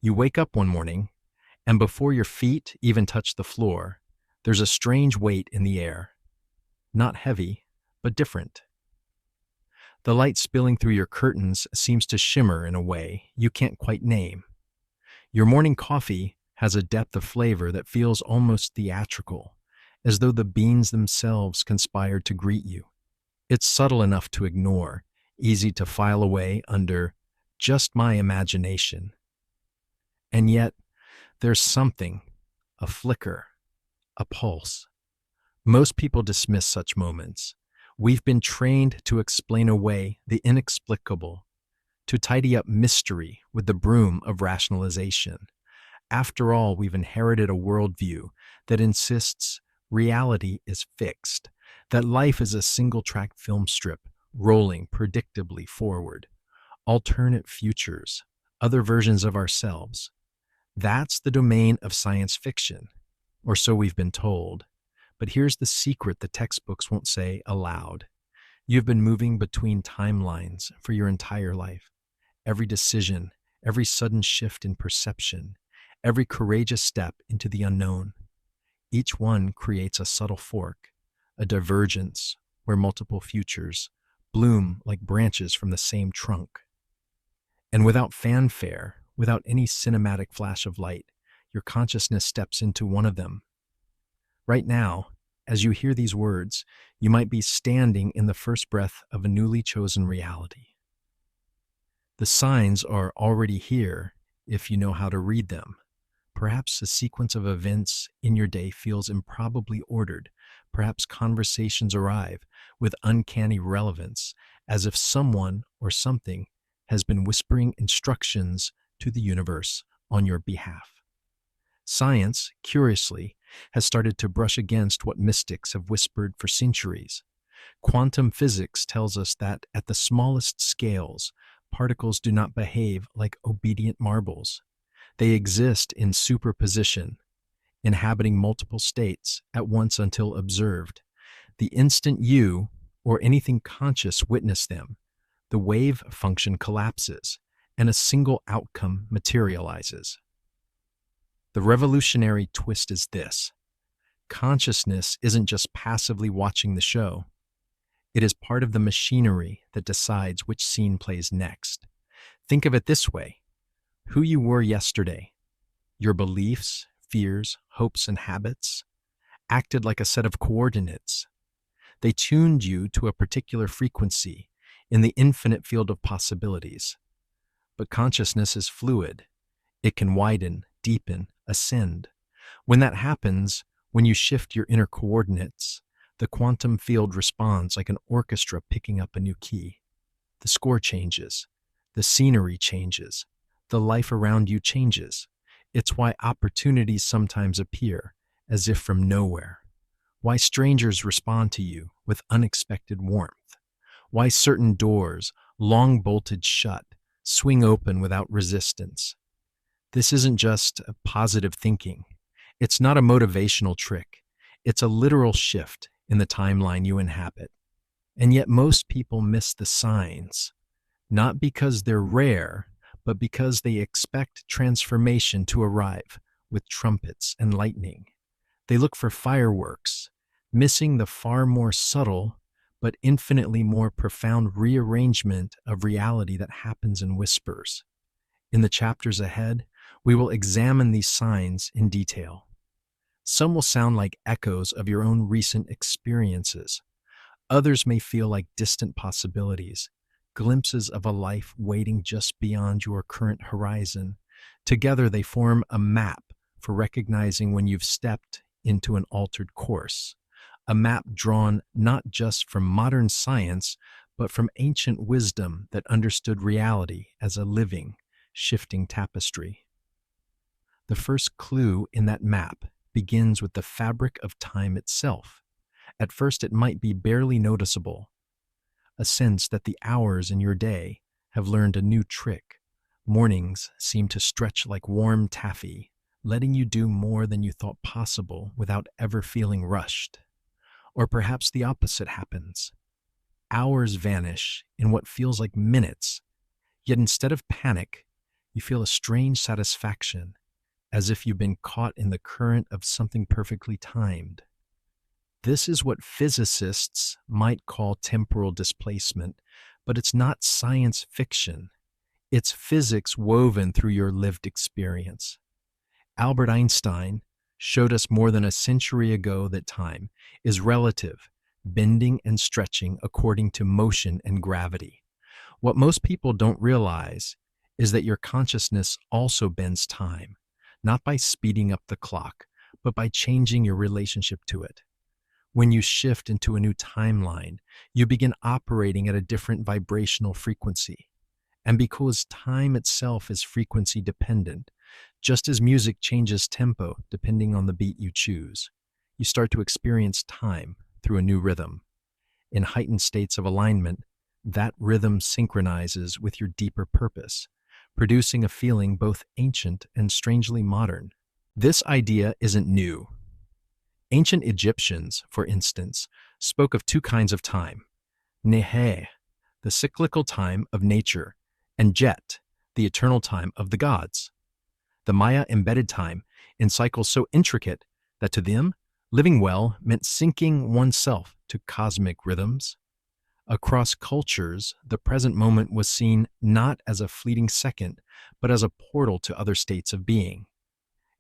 You wake up one morning, and before your feet even touch the floor, there's a strange weight in the air. Not heavy, but different. The light spilling through your curtains seems to shimmer in a way you can't quite name. Your morning coffee has a depth of flavor that feels almost theatrical, as though the beans themselves conspired to greet you. It's subtle enough to ignore, easy to file away under just my imagination. And yet, there's something, a flicker, a pulse. Most people dismiss such moments. We've been trained to explain away the inexplicable, to tidy up mystery with the broom of rationalization. After all, we've inherited a worldview that insists reality is fixed, that life is a single-track film strip rolling predictably forward, alternate futures, other versions of ourselves. That's the domain of science fiction, or so we've been told. But here's the secret the textbooks won't say aloud. You've been moving between timelines for your entire life. Every decision, every sudden shift in perception, every courageous step into the unknown. Each one creates a subtle fork, a divergence where multiple futures bloom like branches from the same trunk. And without fanfare, without any cinematic flash of light, your consciousness steps into one of them. Right now, as you hear these words, you might be standing in the first breath of a newly chosen reality. The signs are already here if you know how to read them. Perhaps a sequence of events in your day feels improbably ordered. Perhaps conversations arrive with uncanny relevance, as if someone or something has been whispering instructions to the universe on your behalf. Science, curiously, has started to brush against what mystics have whispered for centuries. Quantum physics tells us that at the smallest scales, particles do not behave like obedient marbles. They exist in superposition, inhabiting multiple states at once until observed. The instant you, or anything conscious, witness them, the wave function collapses, and a single outcome materializes. The revolutionary twist is this. Consciousness isn't just passively watching the show. It is part of the machinery that decides which scene plays next. Think of it this way. Who you were yesterday, your beliefs, fears, hopes, and habits, acted like a set of coordinates. They tuned you to a particular frequency in the infinite field of possibilities. But consciousness is fluid. It can widen, deepen, ascend. When that happens, when you shift your inner coordinates, the quantum field responds like an orchestra picking up a new key. The score changes. The scenery changes. The life around you changes. It's why opportunities sometimes appear as if from nowhere. Why strangers respond to you with unexpected warmth. Why certain doors, long bolted shut, swing open without resistance. This isn't just a positive thinking. It's not a motivational trick. It's a literal shift in the timeline you inhabit. And yet most people miss the signs, not because they're rare, but because they expect transformation to arrive with trumpets and lightning. They look for fireworks, missing the far more subtle but infinitely more profound rearrangement of reality that happens in whispers. In the chapters ahead, we will examine these signs in detail. Some will sound like echoes of your own recent experiences. Others may feel like distant possibilities, glimpses of a life waiting just beyond your current horizon. Together they form a map for recognizing when you've stepped into an altered course. A map drawn not just from modern science, but from ancient wisdom that understood reality as a living, shifting tapestry. The first clue in that map begins with the fabric of time itself. At first it might be barely noticeable, a sense that the hours in your day have learned a new trick. Mornings seem to stretch like warm taffy, letting you do more than you thought possible without ever feeling rushed. Or perhaps the opposite happens. Hours vanish in what feels like minutes, yet instead of panic, You feel a strange satisfaction, as if you've been caught in the current of something perfectly timed. This is what physicists might call temporal displacement, but it's not science fiction. It's physics woven through your lived experience. Albert Einstein showed us more than a century ago that time is relative, bending and stretching according to motion and gravity. What most people don't realize is that your consciousness also bends time, not by speeding up the clock, but by changing your relationship to it. When you shift into a new timeline, you begin operating at a different vibrational frequency. And because time itself is frequency dependent, just as music changes tempo depending on the beat you choose, you start to experience time through a new rhythm. In heightened states of alignment, that rhythm synchronizes with your deeper purpose, producing a feeling both ancient and strangely modern. This idea isn't new. Ancient Egyptians, for instance, spoke of two kinds of time: Nehe, the cyclical time of nature, and Jet, the eternal time of the gods. The Maya embedded time in cycles so intricate that to them, living well meant syncing oneself to cosmic rhythms. Across cultures, the present moment was seen not as a fleeting second, but as a portal to other states of being.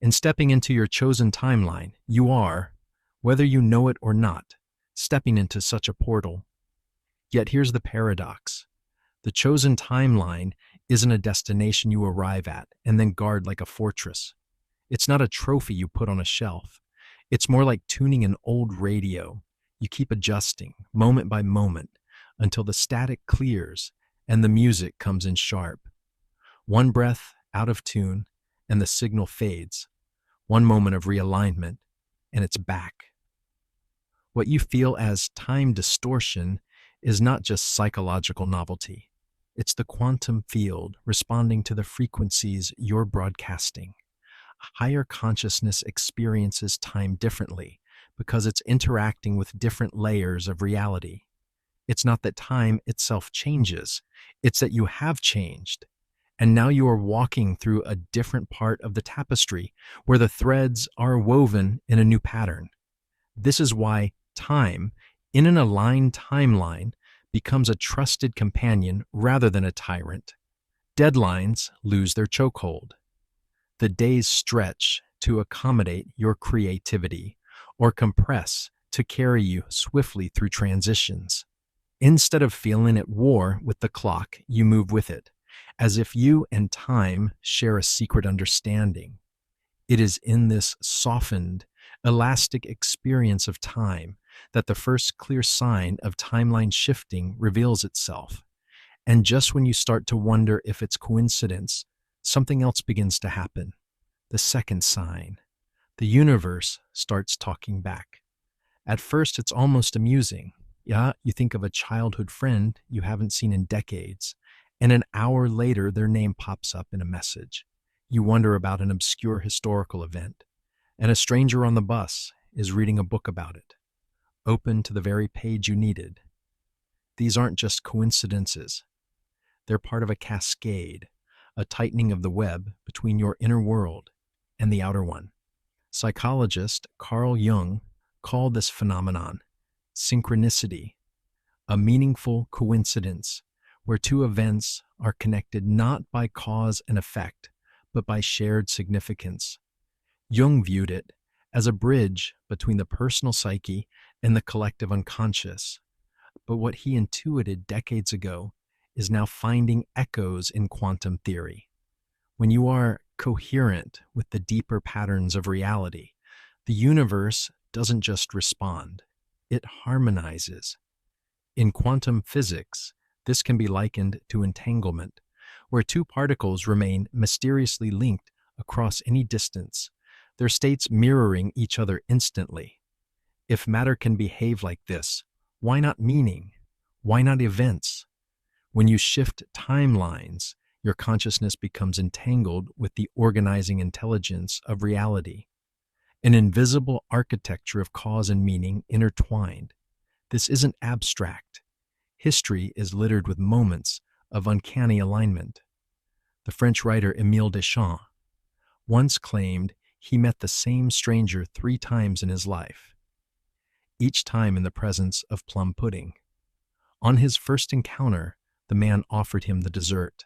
In stepping into your chosen timeline, you are, whether you know it or not, stepping into such a portal. Yet here's the paradox. The chosen timeline isn't a destination you arrive at and then guard like a fortress. It's not a trophy you put on a shelf. It's more like tuning an old radio. You keep adjusting, moment by moment, until the static clears and the music comes in sharp. One breath out of tune and the signal fades. One moment of realignment and it's back. What you feel as time distortion is not just psychological novelty. It's the quantum field responding to the frequencies you're broadcasting. A higher consciousness experiences time differently because it's interacting with different layers of reality. It's not that time itself changes, it's that you have changed. And now you are walking through a different part of the tapestry where the threads are woven in a new pattern. This is why time, in an aligned timeline, becomes a trusted companion rather than a tyrant. Deadlines lose their chokehold. The days stretch to accommodate your creativity or compress to carry you swiftly through transitions. Instead of feeling at war with the clock, you move with it, as if you and time share a secret understanding. It is in this softened, elastic experience of time that the first clear sign of timeline shifting reveals itself. And just when you start to wonder if it's coincidence, something else begins to happen. The second sign. The universe starts talking back. At first, it's almost amusing. Yeah, you think of a childhood friend you haven't seen in decades, and an hour later their name pops up in a message. You wonder about an obscure historical event, and a stranger on the bus is reading a book about it, open to the very page you needed. These aren't just coincidences. They're part of a cascade, a tightening of the web between your inner world and the outer one. Psychologist Carl Jung called this phenomenon synchronicity, a meaningful coincidence where two events are connected not by cause and effect, but by shared significance. Jung viewed it as a bridge between the personal psyche and the collective unconscious. But what he intuited decades ago is now finding echoes in quantum theory. When you are coherent with the deeper patterns of reality, the universe doesn't just respond, it harmonizes. In quantum physics, this can be likened to entanglement, where two particles remain mysteriously linked across any distance, their states mirroring each other instantly. If matter can behave like this, why not meaning? Why not events? When you shift timelines, your consciousness becomes entangled with the organizing intelligence of reality. An invisible architecture of cause and meaning intertwined. This isn't abstract. History is littered with moments of uncanny alignment. The French writer Émile Deschamps once claimed he met the same stranger 3 times in his life, each time in the presence of plum pudding. On his first encounter, the man offered him the dessert.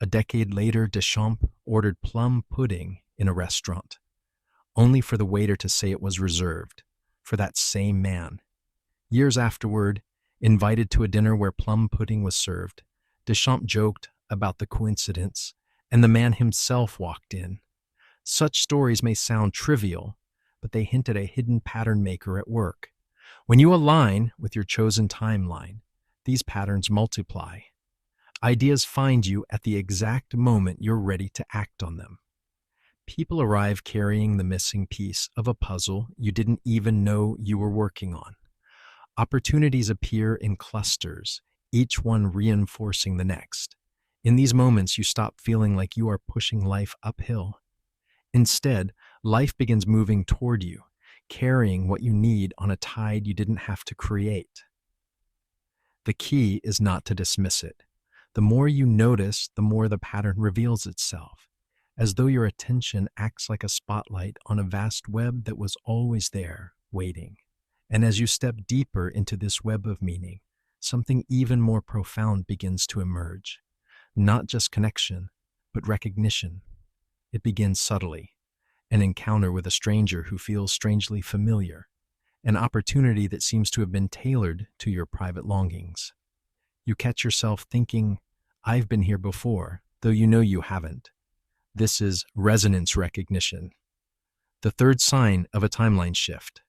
A decade later, Deschamps ordered plum pudding in a restaurant, only for the waiter to say it was reserved for that same man. Years afterward, invited to a dinner where plum pudding was served, Deschamps joked about the coincidence, and the man himself walked in. Such stories may sound trivial, but they hint at a hidden pattern maker at work. When you align with your chosen timeline, these patterns multiply. Ideas find you at the exact moment you're ready to act on them. People arrive carrying the missing piece of a puzzle you didn't even know you were working on. Opportunities appear in clusters, each one reinforcing the next. In these moments, you stop feeling like you are pushing life uphill. Instead, life begins moving toward you, carrying what you need on a tide you didn't have to create. The key is not to dismiss it. The more you notice, the more the pattern reveals itself, as though your attention acts like a spotlight on a vast web that was always there, waiting. And as you step deeper into this web of meaning, something even more profound begins to emerge. Not just connection, but recognition. It begins subtly. An encounter with a stranger who feels strangely familiar. An opportunity that seems to have been tailored to your private longings. You catch yourself thinking, I've been here before, though you know you haven't. This is resonance recognition. The third sign of a timeline shift.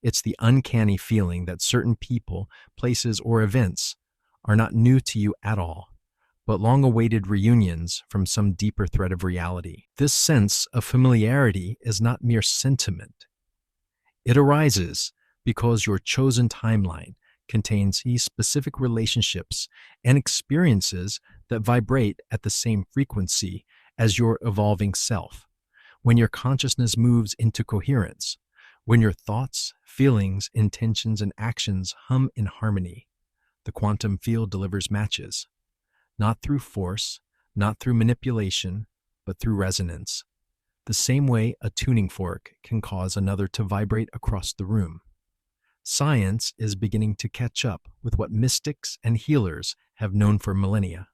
It's the uncanny feeling that certain people, places, or events are not new to you at all, but long-awaited reunions from some deeper thread of reality. This sense of familiarity is not mere sentiment. It arises because your chosen timeline contains these specific relationships and experiences that vibrate at the same frequency as your evolving self. When your consciousness moves into coherence, when your thoughts, feelings, intentions, and actions hum in harmony, the quantum field delivers matches, not through force, not through manipulation, but through resonance. The same way a tuning fork can cause another to vibrate across the room. Science is beginning to catch up with what mystics and healers have known for millennia.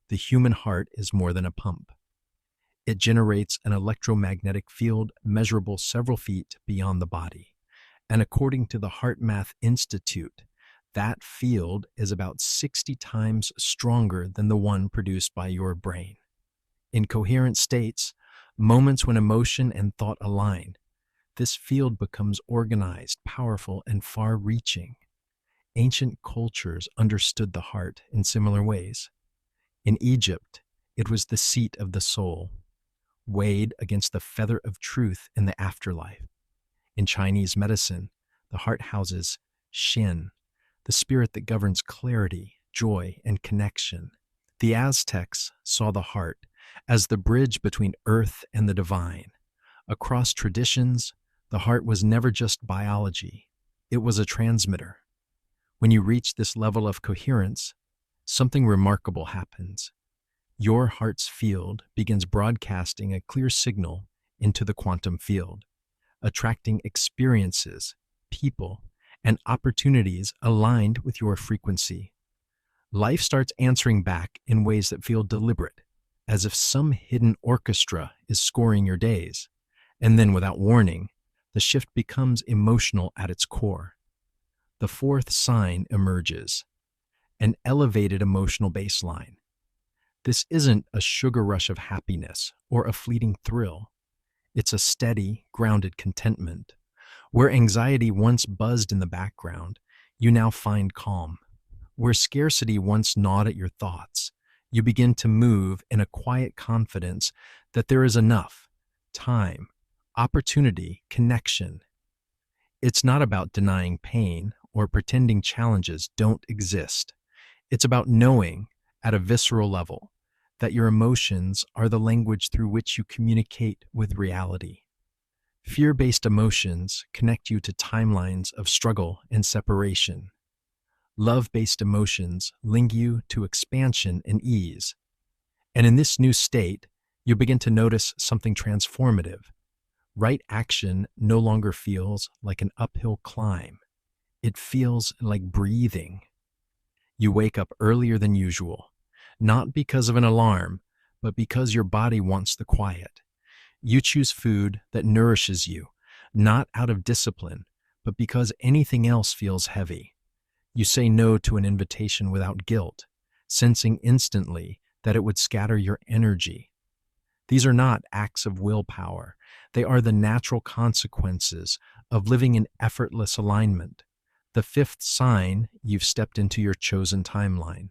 The human heart is more than a pump. It generates an electromagnetic field measurable several feet beyond the body. And according to the Heart Math Institute, that field is about 60 times stronger than the one produced by your brain. In coherent states, moments when emotion and thought align, this field becomes organized, powerful, and far-reaching. Ancient cultures understood the heart in similar ways. In Egypt, it was the seat of the soul, weighed against the feather of truth in the afterlife. In Chinese medicine, the heart houses Shen, the spirit that governs clarity, joy, and connection. The Aztecs saw the heart as the bridge between earth and the divine. Across traditions, the heart was never just biology. It was a transmitter. When you reach this level of coherence, something remarkable happens. Your heart's field begins broadcasting a clear signal into the quantum field, attracting experiences, people, and opportunities aligned with your frequency. Life starts answering back in ways that feel deliberate, as if some hidden orchestra is scoring your days. And then, without warning, the shift becomes emotional at its core. The fourth sign emerges, an elevated emotional baseline. This isn't a sugar rush of happiness or a fleeting thrill. It's a steady, grounded contentment. Where anxiety once buzzed in the background, you now find calm. Where scarcity once gnawed at your thoughts, you begin to move in a quiet confidence that there is enough time, opportunity, connection. It's not about denying pain or pretending challenges don't exist. It's about knowing, at a visceral level, that your emotions are the language through which you communicate with reality. Fear-based emotions connect you to timelines of struggle and separation. Love-based emotions link you to expansion and ease. And in this new state, you begin to notice something transformative. Right action no longer feels like an uphill climb. It feels like breathing. You wake up earlier than usual, not because of an alarm, but because your body wants the quiet. You choose food that nourishes you, not out of discipline, but because anything else feels heavy. You say no to an invitation without guilt, sensing instantly that it would scatter your energy. These are not acts of willpower. They are the natural consequences of living in effortless alignment. The fifth sign you've stepped into your chosen timeline.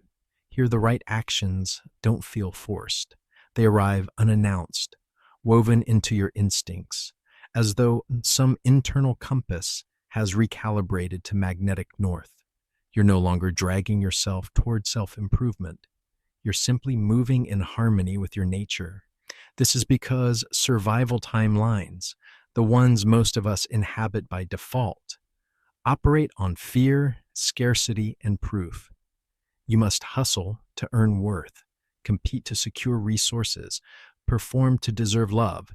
Here, the right actions don't feel forced. They arrive unannounced, woven into your instincts, as though some internal compass has recalibrated to magnetic north. You're no longer dragging yourself toward self-improvement. You're simply moving in harmony with your nature. This is because survival timelines, the ones most of us inhabit by default, operate on fear, scarcity, and proof. You must hustle to earn worth, compete to secure resources, perform to deserve love.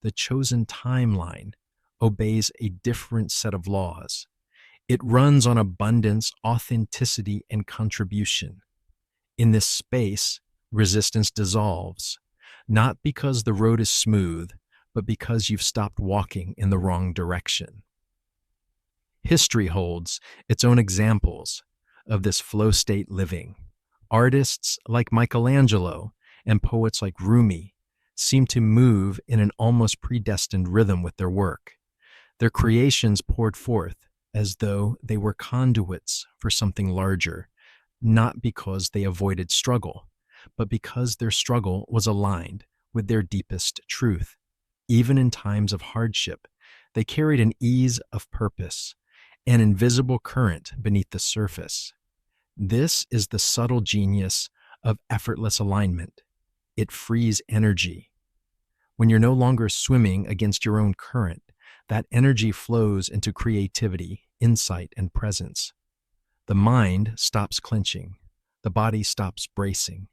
The chosen timeline obeys a different set of laws. It runs on abundance, authenticity, and contribution. In this space, resistance dissolves, not because the road is smooth, but because you've stopped walking in the wrong direction. History holds its own examples of this flow state living. Artists like Michelangelo and poets like Rumi seem to move in an almost predestined rhythm with their work. Their creations poured forth as though they were conduits for something larger, not because they avoided struggle, but because their struggle was aligned with their deepest truth. Even in times of hardship, they carried an ease of purpose, an invisible current beneath the surface. This is the subtle genius of effortless alignment. It frees energy. When you're no longer swimming against your own current, that energy flows into creativity, insight, and presence. The mind stops clenching. The body stops bracing.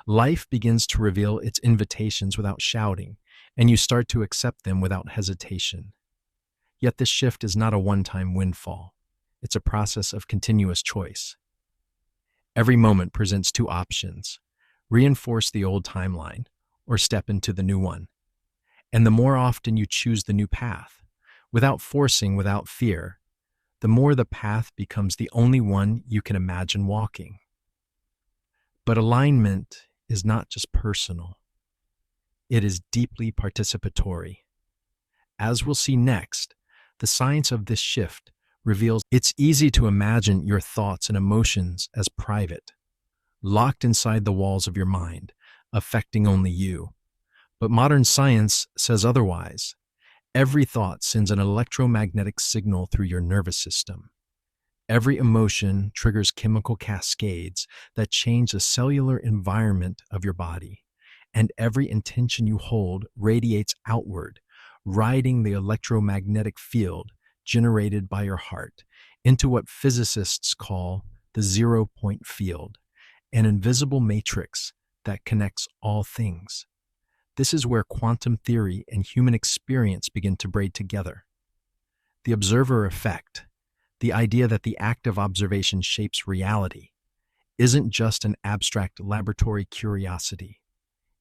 Life begins to reveal its invitations without shouting, and you start to accept them without hesitation. Yet this shift is not a one-time windfall. It's a process of continuous choice. Every moment presents two options: reinforce the old timeline or step into the new one. And the more often you choose the new path, without forcing, without fear, the more the path becomes the only one you can imagine walking. But alignment is not just personal. It is deeply participatory. As we'll see next, the science of this shift reveals it's easy to imagine your thoughts and emotions as private, locked inside the walls of your mind, affecting only you. But modern science says otherwise. Every thought sends an electromagnetic signal through your nervous system. Every emotion triggers chemical cascades that change the cellular environment of your body. And every intention you hold radiates outward, riding the electromagnetic field generated by your heart into what physicists call the zero-point field, an invisible matrix that connects all things. This is where quantum theory and human experience begin to braid together. The observer effect, the idea that the act of observation shapes reality, isn't just an abstract laboratory curiosity.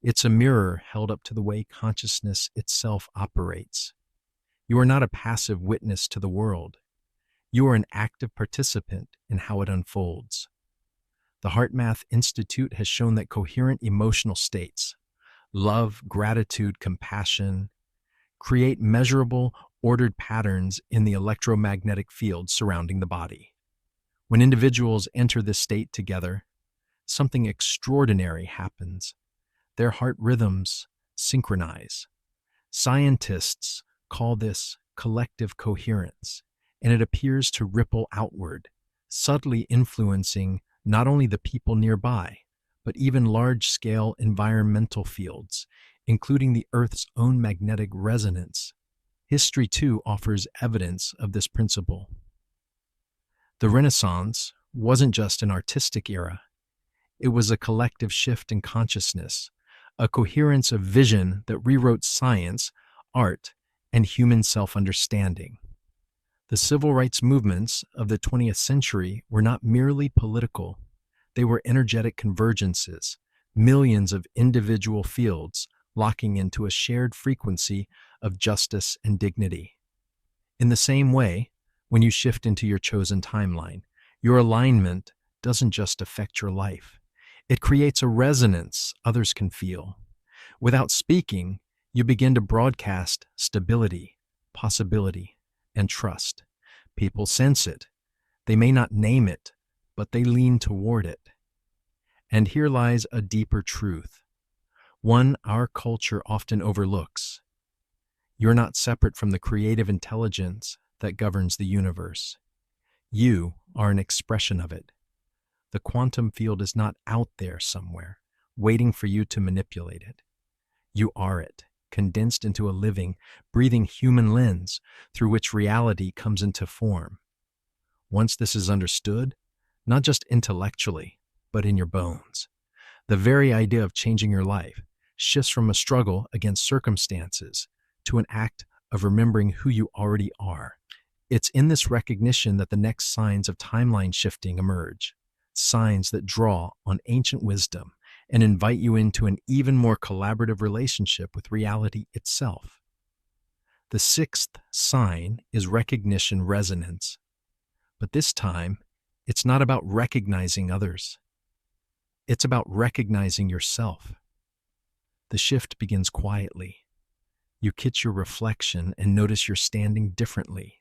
It's a mirror held up to the way consciousness itself operates. You are not a passive witness to the world. You are an active participant in how it unfolds. The HeartMath Institute has shown that coherent emotional states, love, gratitude, compassion, create measurable, ordered patterns in the electromagnetic field surrounding the body. When individuals enter this state together, something extraordinary happens. Their heart rhythms synchronize. Scientists call this collective coherence, and it appears to ripple outward, subtly influencing not only the people nearby, but even large-scale environmental fields, including the Earth's own magnetic resonance. History, too, offers evidence of this principle. The Renaissance wasn't just an artistic era. It was a collective shift in consciousness, a coherence of vision that rewrote science, art, and human self-understanding. The civil rights movements of the 20th century were not merely political, they were energetic convergences, millions of individual fields locking into a shared frequency of justice and dignity. In the same way, when you shift into your chosen timeline, your alignment doesn't just affect your life. It creates a resonance others can feel. Without speaking, you begin to broadcast stability, possibility, and trust. People sense it. They may not name it, but they lean toward it. And here lies a deeper truth, one our culture often overlooks. You're not separate from the creative intelligence that governs the universe. You are an expression of it. The quantum field is not out there somewhere, waiting for you to manipulate it. You are it, condensed into a living, breathing human lens through which reality comes into form. Once this is understood, not just intellectually, but in your bones, the very idea of changing your life shifts from a struggle against circumstances to an act of remembering who you already are. It's in this recognition that the next signs of timeline shifting emerge, signs that draw on ancient wisdom and invite you into an even more collaborative relationship with reality itself. The sixth sign is recognition resonance. But this time, it's not about recognizing others. It's about recognizing yourself. The shift begins quietly. You catch your reflection and notice you're standing differently,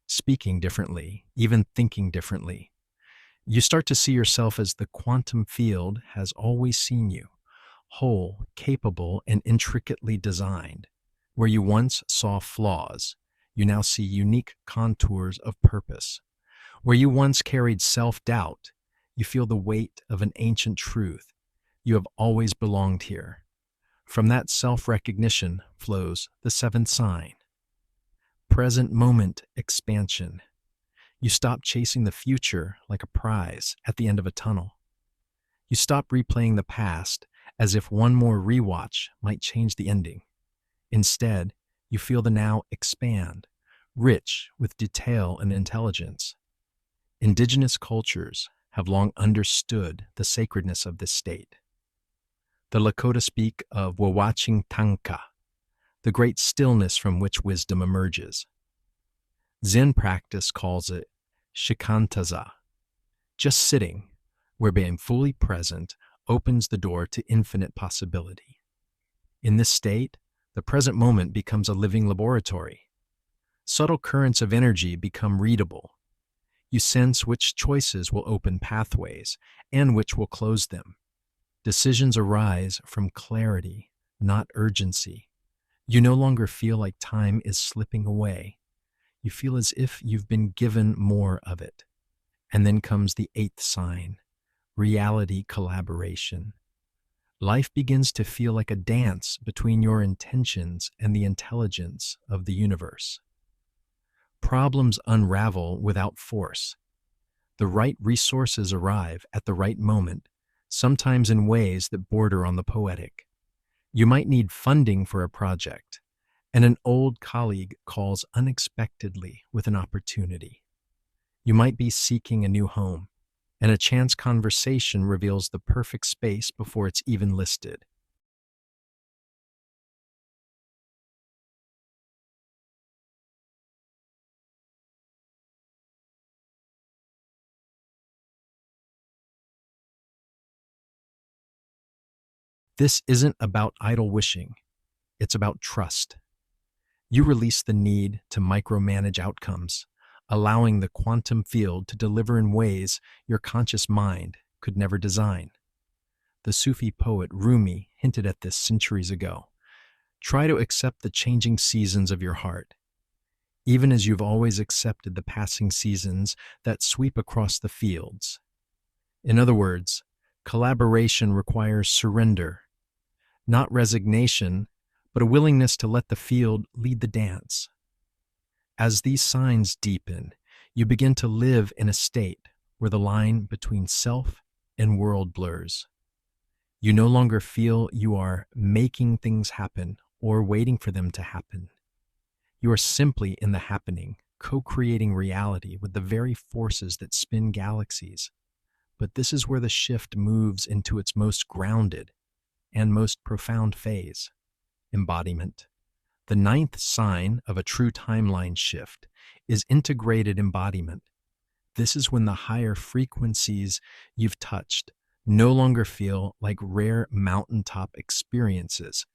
speaking differently, even thinking differently. You start to see yourself as the quantum field has always seen you, whole, capable, and intricately designed. Where you once saw flaws, you now see unique contours of purpose. Where you once carried self-doubt, you feel the weight of an ancient truth. You have always belonged here. From that self-recognition flows the seventh sign. Present moment expansion. You stop chasing the future like a prize at the end of a tunnel. You stop replaying the past as if one more rewatch might change the ending. Instead, you feel the now expand, rich with detail and intelligence. Indigenous cultures have long understood the sacredness of this state. The Lakota speak of Wawaching Tanka, the great stillness from which wisdom emerges. Zen practice calls it shikantaza, just sitting, where being fully present opens the door to infinite possibility. In this state, the present moment becomes a living laboratory. Subtle currents of energy become readable. You sense which choices will open pathways and which will close them. Decisions arise from clarity, not urgency. You no longer feel like time is slipping away. You feel as if you've been given more of it. And then comes the eighth sign, reality collaboration. Life begins to feel like a dance between your intentions and the intelligence of the universe. Problems unravel without force. The right resources arrive at the right moment, sometimes in ways that border on the poetic. You might need funding for a project, and an old colleague calls unexpectedly with an opportunity. You might be seeking a new home, and a chance conversation reveals the perfect space before it's even listed. This isn't about idle wishing, it's about trust. You release the need to micromanage outcomes, allowing the quantum field to deliver in ways your conscious mind could never design. The Sufi poet Rumi hinted at this centuries ago. Try to accept the changing seasons of your heart, even as you've always accepted the passing seasons that sweep across the fields. In other words, collaboration requires surrender, not resignation, but a willingness to let the field lead the dance. As these signs deepen, you begin to live in a state where the line between self and world blurs. You no longer feel you are making things happen or waiting for them to happen. You are simply in the happening, co-creating reality with the very forces that spin galaxies. But this is where the shift moves into its most grounded and most profound phase: embodiment. The ninth sign of a true timeline shift is integrated embodiment. This is when the higher frequencies you've touched no longer feel like rare mountaintop experiences.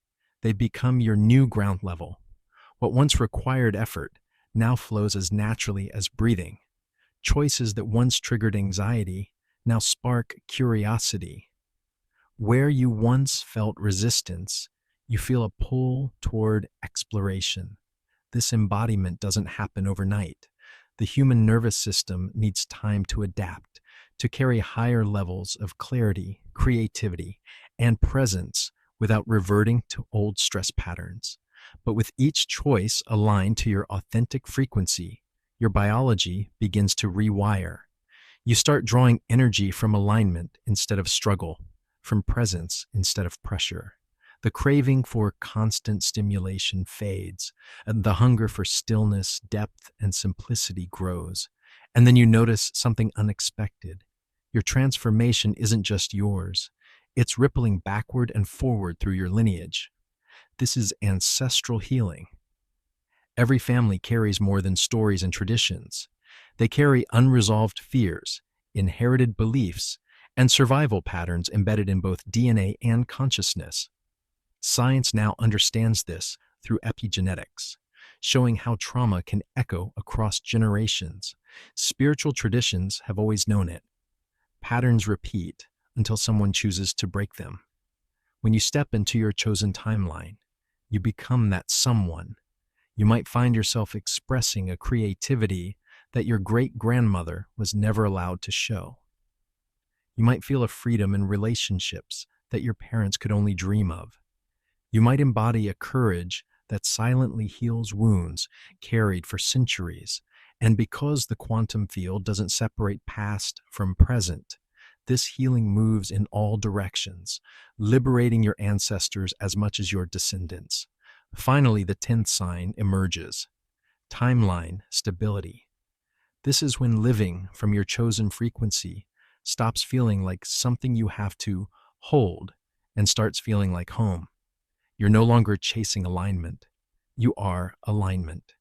They become your new ground level. What once required effort now flows as naturally as breathing. Choices that once triggered anxiety now spark curiosity. Where you once felt resistance, you feel a pull toward exploration. This embodiment doesn't happen overnight. The human nervous system needs time to adapt, to carry higher levels of clarity, creativity, and presence without reverting to old stress patterns. But with each choice aligned to your authentic frequency, your biology begins to rewire. You start drawing energy from alignment instead of struggle, from presence instead of pressure. The craving for constant stimulation fades, and the hunger for stillness, depth, and simplicity grows. And then you notice something unexpected. Your transformation isn't just yours, it's rippling backward and forward through your lineage. This is ancestral healing. Every family carries more than stories and traditions. They carry unresolved fears, inherited beliefs, and survival patterns embedded in both DNA and consciousness. Science now understands this through epigenetics, showing how trauma can echo across generations. Spiritual traditions have always known it. Patterns repeat until someone chooses to break them. When you step into your chosen timeline, you become that someone. You might find yourself expressing a creativity that your great-grandmother was never allowed to show. You might feel a freedom in relationships that your parents could only dream of. You might embody a courage that silently heals wounds carried for centuries. And because the quantum field doesn't separate past from present, this healing moves in all directions, liberating your ancestors as much as your descendants. Finally, the 10th sign emerges: timeline stability. This is when living from your chosen frequency stops feeling like something you have to hold and starts feeling like home. You're no longer chasing alignment. You are alignment.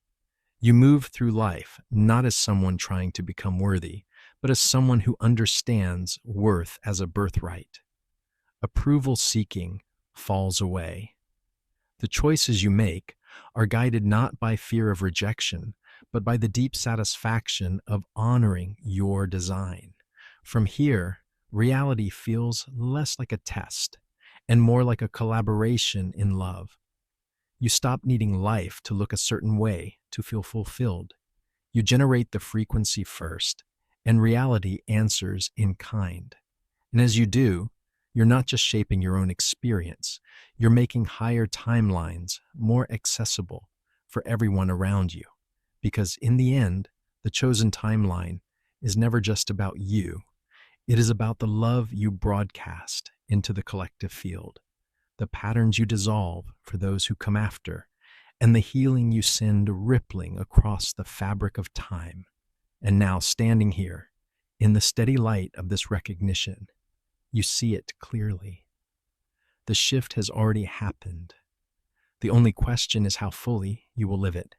You move through life not as someone trying to become worthy, but as someone who understands worth as a birthright. Approval seeking falls away. The choices you make are guided not by fear of rejection, but by the deep satisfaction of honoring your design. From here, reality feels less like a test and more like a collaboration in love. You stop needing life to look a certain way to feel fulfilled. You generate the frequency first, and reality answers in kind. And as you do, you're not just shaping your own experience, you're making higher timelines more accessible for everyone around you. Because in the end, the chosen timeline is never just about you. It is about the love you broadcast into the collective field, the patterns you dissolve for those who come after, and the healing you send rippling across the fabric of time. And now, standing here, in the steady light of this recognition, you see it clearly. The shift has already happened. The only question is how fully you will live it.